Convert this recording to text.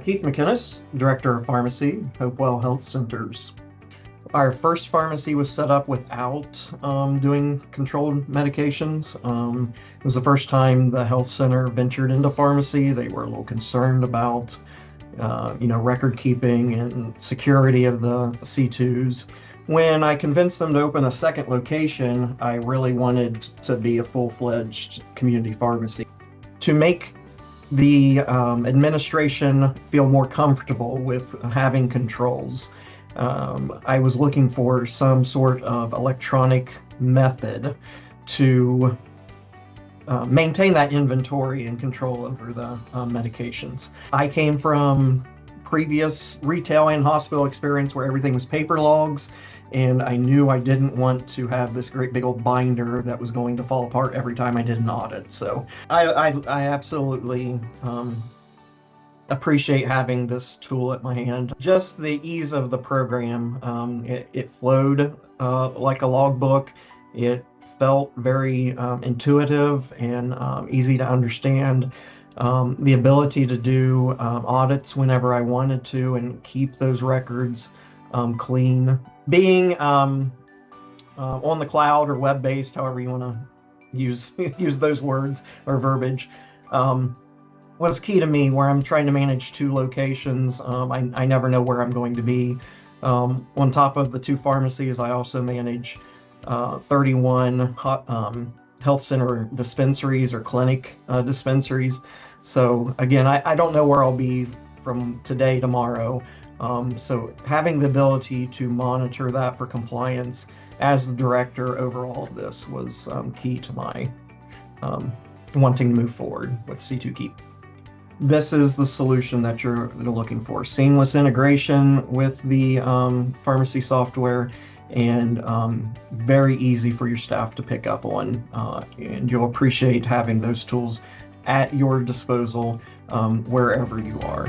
Keith McKinnis, Director of Pharmacy, Hopewell Health Centers. Our first pharmacy was set up without doing controlled medications. It was the first time the health center ventured into pharmacy. They were a little concerned about, record keeping and security of the C2s. When I convinced them to open a second location, I really wanted to be a full-fledged community pharmacy. To make the administration feel more comfortable with having controls, I was looking for some sort of electronic method to maintain that inventory and control over the medications. I came from previous retail and hospital experience where everything was paper logs, and I knew I didn't want to have this great big old binder that was going to fall apart every time I did an audit. So I absolutely appreciate having this tool at my hand. Just the ease of the program. It flowed like a logbook. It felt very intuitive and easy to understand. The ability to do audits whenever I wanted to and keep those records clean. Being on the cloud or web-based, however you want to use those words or verbiage, was key to me, where I'm trying to manage two locations. I never know where I'm going to be. On top of the two pharmacies, I also manage 31 health center dispensaries or clinic dispensaries. So again, I don't know where I'll be from today, tomorrow. So having the ability to monitor that for compliance as the director over all of this was key to my wanting to move forward with C2 Keep. This is the solution that you're looking for. Seamless integration with the pharmacy software, and very easy for your staff to pick up on. And you'll appreciate having those tools at your disposal wherever you are.